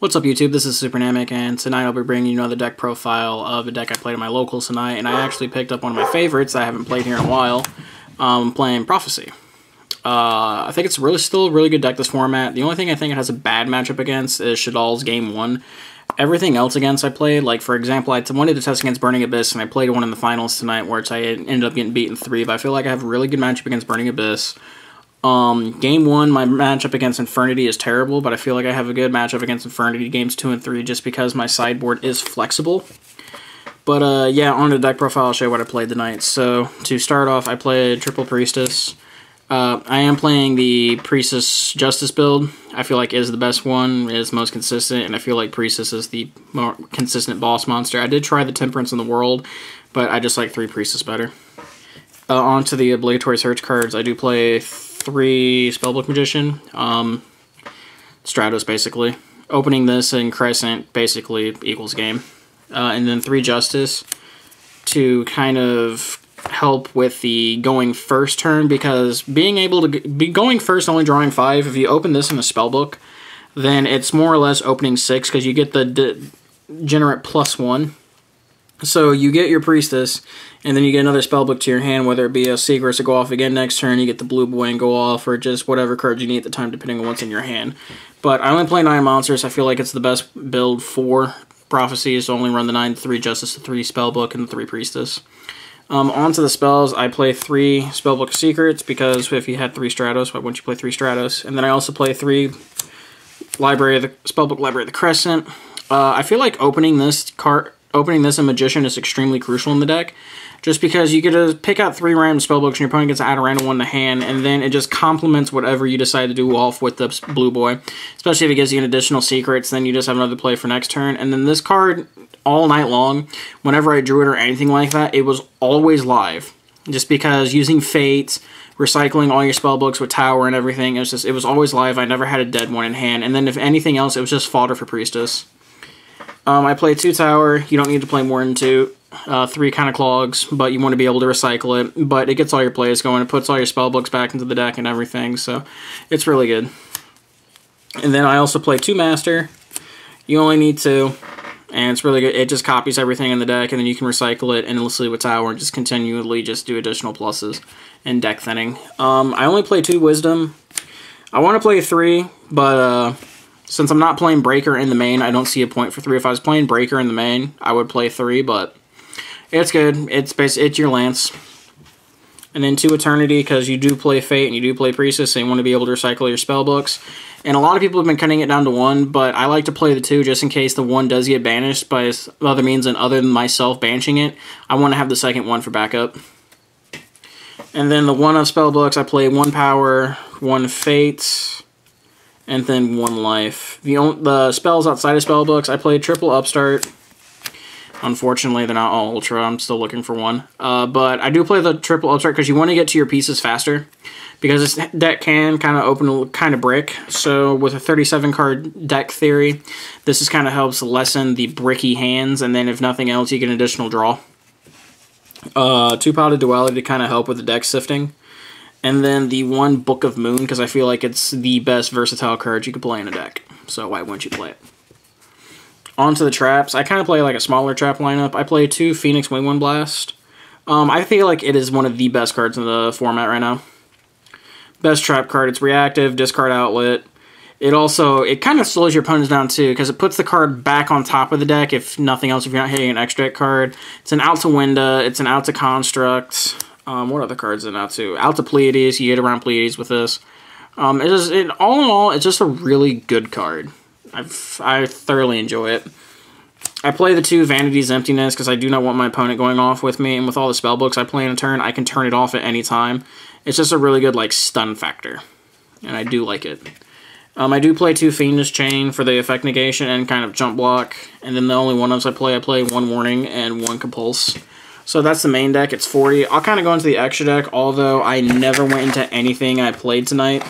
What's up, YouTube? This is SuperNamek's, and tonight I'll be bringing you another deck profile of a deck I played at my locals tonight, and I actually picked up one of my favorites I haven't played here in a while, playing Prophecy. I think it's still a really good deck, this format. The only thing I think it has a bad matchup against is Shadal's Game 1. Everything else against I played, like for example, I wanted to test against Burning Abyss, and I played one in the finals tonight where I ended up getting beaten 3, but I feel like I have a really good matchup against Burning Abyss. Game 1, my matchup against Infernity is terrible, but I feel like I have a good matchup against Infernity games 2 and 3 just because my sideboard is flexible. But yeah, on the deck profile, I'll show you what I played tonight. So, to start off, I played Triple Priestess. I am playing the Priestess Justice build. I feel like is the best one, is most consistent, and I feel like Priestess is the more consistent boss monster. I did try the Temperance in the World, but I just like 3 Priestess better. On to the obligatory search cards, I do play 3 SpellBook Magician, Stratos basically. Opening this in Crescent basically equals game. And then 3 Justice to kind of help with the going first turn, because being able to be going first only drawing 5, if you open this in a SpellBook, then it's more or less opening 6 because you get the Degenerate +1. So you get your Priestess, and then you get another Spellbook to your hand, whether it be a Secrets to go off again next turn, you get the Blue Boy and go off, or just whatever cards you need at the time, depending on what's in your hand. But I only play 9 monsters. I feel like it's the best build for Prophecy, so only run the 9, 3 Justice, 3 Spellbook, and 3 Priestess. On to the spells, I play 3 Spellbook Secrets, because if you had 3 Stratos, why wouldn't you play 3 Stratos? And then I also play 3 Spellbook Library of the Crescent. I feel like opening this in Magician is extremely crucial in the deck, just because you get to pick out 3 random spellbooks and your opponent gets to add a random one to hand, and then it just complements whatever you decide to do off with the Blue Boy. Especially if it gives you an additional secrets, then you just have another play for next turn. And then this card, all night long, whenever I drew it or anything like that, it was always live. Just because using Fate, recycling all your spellbooks with Tower and everything, it was always live. I never had a dead one in hand. And then if anything else, it was just fodder for Priestess. I play 2 Tower. You don't need to play more than 2. 3 kind of clogs, but you want to be able to recycle it. But it gets all your plays going. It puts all your spellbooks back into the deck and everything, so it's really good. And then I also play 2 Master. You only need 2, and it's really good. It just copies everything in the deck, and then you can recycle it endlessly with Tower and just continually just do additional pluses and deck thinning. I only play 2 Wisdom. I want to play 3, but since I'm not playing Breaker in the main, I don't see a point for 3. If I was playing Breaker in the main, I would play 3, but it's good. It's your Lance. And then 2 Eternity, because you do play Fate and you do play Priestess, so you want to be able to recycle your spellbooks. And a lot of people have been cutting it down to 1, but I like to play the 2 just in case the 1 does get banished by other means and other than myself banishing it. I want to have the second one for backup. And then the 1 of spellbooks, I play 1 Power, 1 Fate, and then 1 life. The spells outside of spellbooks, I play triple Upstart. Unfortunately, they're not all Ultra. I'm still looking for one. But I do play the triple Upstart because you want to get to your pieces faster. Because this deck can kind of open a kind of brick. So with a 37-card deck theory, this just kind of helps lessen the bricky hands. And then if nothing else, you get an additional draw. 2 Potted Duality to kind of help with the deck sifting. And then the 1 Book of Moon, because I feel like it's the best versatile card you could play in a deck. So why wouldn't you play it? On to the traps. I kind of play like a smaller trap lineup. I play 2 Phoenix Wingwind Blast. I feel like it is one of the best cards in the format right now. Best trap card. It's reactive, discard outlet. It kind of slows your opponents down too, because it puts the card back on top of the deck, if nothing else, if you're not hitting an extra deck card. It's an out to Winda, it's an out to Construct. What other cards is it out to? Out to Pleiades, you get around Pleiades with this. All in all, it's just a really good card. I thoroughly enjoy it. I play the 2 Vanity's Emptiness because I do not want my opponent going off with me, and with all the spellbooks I play in a turn, I can turn it off at any time. It's just a really good like stun factor, and I do like it. I do play 2 Fiendish Chain for the effect negation and kind of jump block, and then the only one-ups I play 1 Warning and 1 Compulse. So that's the main deck. It's 40. I'll kind of go into the extra deck, although I never went into anything I played tonight.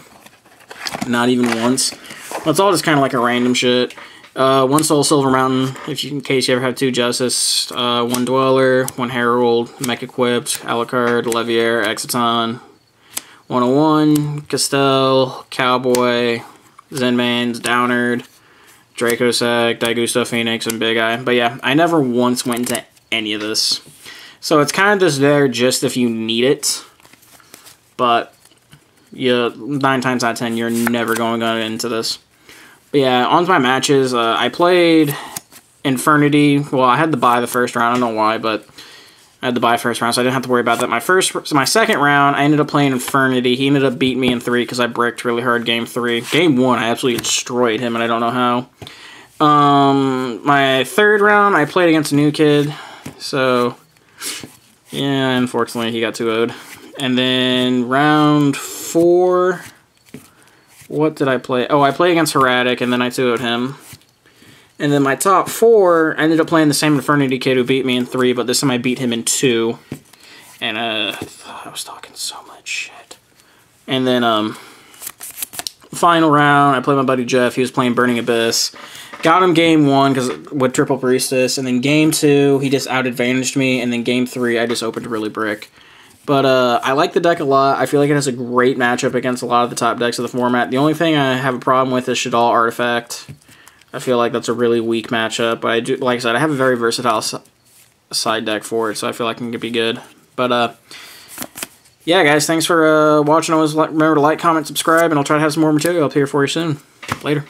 Not even once. It's all just kind of like a random shit. 1 Soul Silver Mountain, in case you ever have 2 Justice. 1 Dweller, 1 Herald, Mech Equipped, Alucard, Leviaire, Exiton. 101, Castell, Cowboy, Zenmains, Downard, Dracossack, Daigusto Phoenix, and Big Eye. But yeah, I never once went into any of this. So it's kind of just there just if you need it. But yeah, 9 times out of 10, you're never going into this. But yeah, on to my matches. I played Infernity. Well, I had to buy the first round. I don't know why, but I had to buy first round, so I didn't have to worry about that. My second round, I ended up playing Infernity. He ended up beating me in 3 because I bricked really hard game 3. Game 1, I absolutely destroyed him, and I don't know how. My third round, I played against a new kid. So, yeah, unfortunately, he got 2-0'd. And then round 4, what did I play? Oh, I played against Heradic, and then I 2-0'd him. And then my top 4, I ended up playing the same Infernity kid who beat me in 3, but this time I beat him in 2. And, I was talking so much shit. And then, final round, I played my buddy Jeff. He was playing Burning Abyss. Got him game 1 with Triple Priestess. And then game 2, he just out-advantaged me. And then game 3, I just opened really brick. But, I like the deck a lot. I feel like it has a great matchup against a lot of the top decks of the format. The only thing I have a problem with is Shaddoll Artifact. I feel like that's a really weak matchup, but I do, like I said, I have a very versatile side deck for it, so I feel like it can be good. But, yeah, guys, thanks for watching. Always remember to like, comment, subscribe, and I'll try to have some more material up here for you soon. Later.